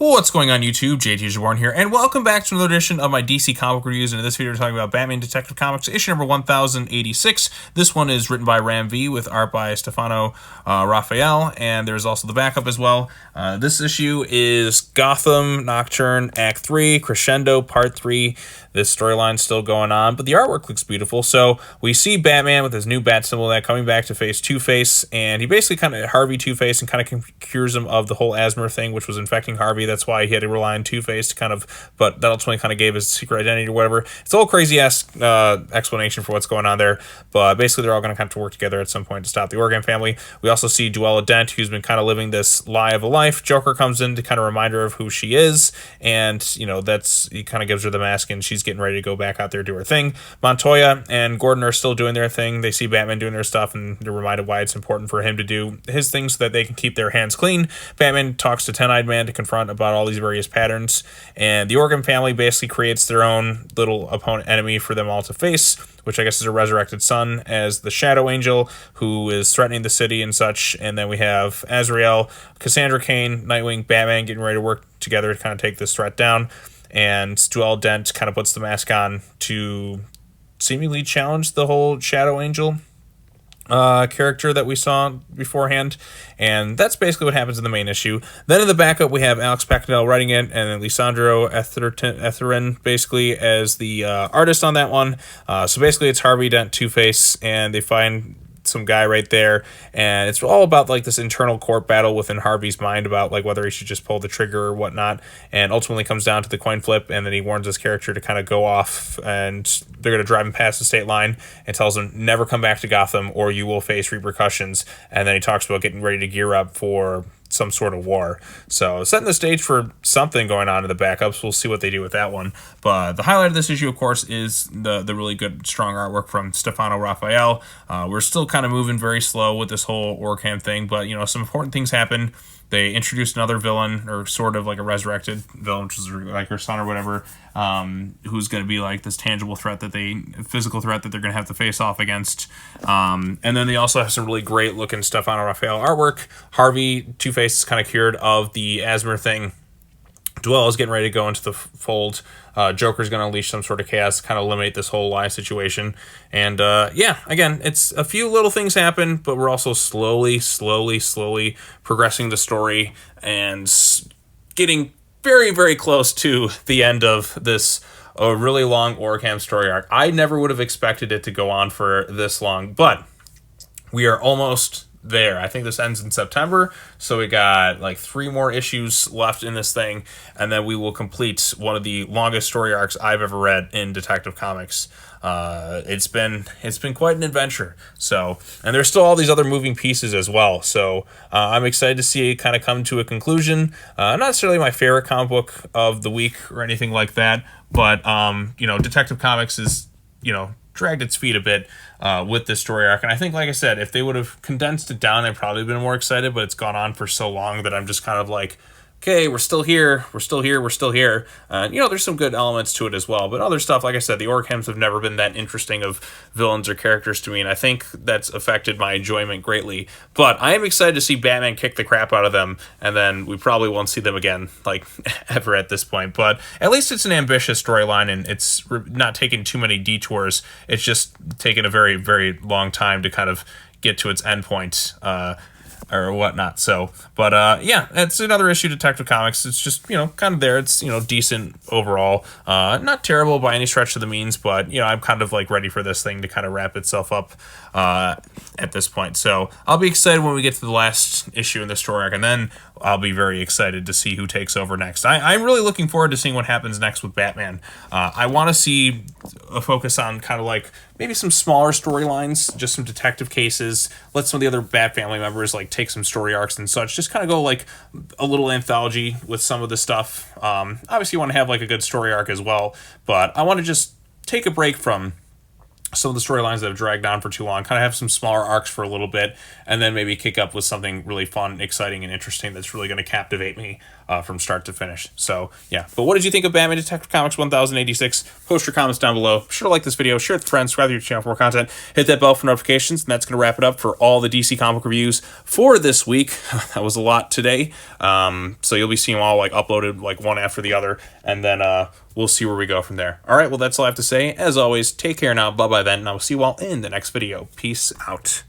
What's going on YouTube? JT Jaborn here, and welcome back to another edition of my DC comic reviews. And in this video, we're talking about Batman Detective Comics, issue number 1086. This one is written by Ram V with art by Stefano Raphael, and there's also the backup as well. This issue is Gotham Nocturne Act 3, Crescendo Part 3. This storyline's still going on, but the artwork looks beautiful. So we see Batman with his new bat symbol that coming back to face Two-Face, and he basically kind of Harvey Two-Face and kind of cures him of the whole asthma thing, which was infecting Harvey. That's why he had to rely on Two-Face to kind of, but that ultimately kind of gave his secret identity or whatever. It's a whole crazy-ass explanation for what's going on there, but basically they're all going to have to work together at some point to stop the Orgham family. We also see Duella Dent, who's been kind of living this lie of a life. Joker comes in to kind of remind her of who she is, and, you know, he kind of gives her the mask, and she's getting ready to go back out there do her thing. Montoya and Gordon are still doing their thing. They see Batman doing their stuff, and they're reminded why it's important for him to do his thing so that they can keep their hands clean. Batman talks to Ten-Eyed Man to confront about all these various patterns, and the Orgham family basically creates their own little opponent enemy for them all to face, which I guess is a resurrected son as the Shadow Angel, who is threatening the city and such. And then we have Azrael, Cassandra Cain, Nightwing, Batman getting ready to work together to kind of take this threat down. And Duella Dent kind of puts the mask on to seemingly challenge the whole Shadow Angel character that we saw beforehand. And that's basically what happens in the main issue. Then in the backup, we have Alex Pacnell writing it, and then Lisandro Etherin basically as the artist on that one. So basically it's Harvey Dent, Two-Face, and they find some guy right there, and it's all about like this internal court battle within Harvey's mind about like whether he should just pull the trigger or whatnot, and ultimately comes down to the coin flip, and then he warns his character to kind of go off, and they're going to drive him past the state line and tells him never come back to Gotham or you will face repercussions. And then he talks about getting ready to gear up for some sort of war. So setting the stage for something going on in the backups. We'll see what they do with that one. But the highlight of this issue, of course, is the really good, strong artwork from Stefano Raphael. We're still kind of moving very slow with this whole Orgham thing, but, you know, some important things happen. They introduced another villain, or sort of like a resurrected villain, which is like her son or whatever, who's going to be like this tangible threat physical threat that they're going to have to face off against. And then they also have some really great looking Stefano Raphael artwork. Harvey, Two-Face is kind of cured of the asthma thing. Duella is getting ready to go into the fold. Joker's going to unleash some sort of chaos, kind of eliminate this whole lie situation. And yeah, again, it's a few little things happen, but we're also slowly progressing the story and getting very, very close to the end of this really long Orgham story arc. I never would have expected it to go on for this long, but we are almost there. I think this ends in September, so we got like 3 more issues left in this thing, and then we will complete one of the longest story arcs I've ever read in Detective Comics. It's been quite an adventure. So, and there's still all these other moving pieces as well. So I'm excited to see it kind of come to a conclusion. Not necessarily my favorite comic book of the week or anything like that, but you know, Detective Comics is, you know, dragged its feet a bit with this story arc, and I think, like I said, if they would have condensed it down, I'd probably been more excited, but it's gone on for so long that I'm just kind of like, okay, we're still here. You know, there's some good elements to it as well, but other stuff, like I said, the Orghams have never been that interesting of villains or characters to me, and I think that's affected my enjoyment greatly. But I am excited to see Batman kick the crap out of them, and then we probably won't see them again, like, ever at this point. But at least it's an ambitious storyline, and it's not taking too many detours. It's just taken a very, very long time to kind of get to its endpoint, or whatnot. So, but yeah, it's another issue of Detective Comics. It's just, you know, kind of there. It's, you know, decent overall. Not terrible by any stretch of the means, but, you know, I'm kind of like ready for this thing to kind of wrap itself up at this point. So I'll be excited when we get to the last issue in the story arc, and then I'll be very excited to see who takes over next. I'm really looking forward to seeing what happens next with Batman. I want to see a focus on kind of like maybe some smaller storylines, just some detective cases, let some of the other Bat family members like take some story arcs and such, just kind of go like a little anthology with some of the stuff. Obviously you want to have like a good story arc as well, but I want to just take a break from some of the storylines that have dragged on for too long, kind of have some smaller arcs for a little bit, and then maybe kick up with something really fun, exciting, and interesting that's really going to captivate me. from start to finish. So yeah, but what did you think of Batman Detective Comics 1086? Post your comments down below. Be sure to like this video, share it with friends, subscribe to your channel for more content, hit that bell for notifications, and that's going to wrap it up for all the DC comic reviews for this week. That was a lot today. So you'll be seeing them all like uploaded like one after the other, and then we'll see where we go from there. All right, well, that's all I have to say. As always, take care now. Bye-bye then, and I will see you all in the next video. Peace out.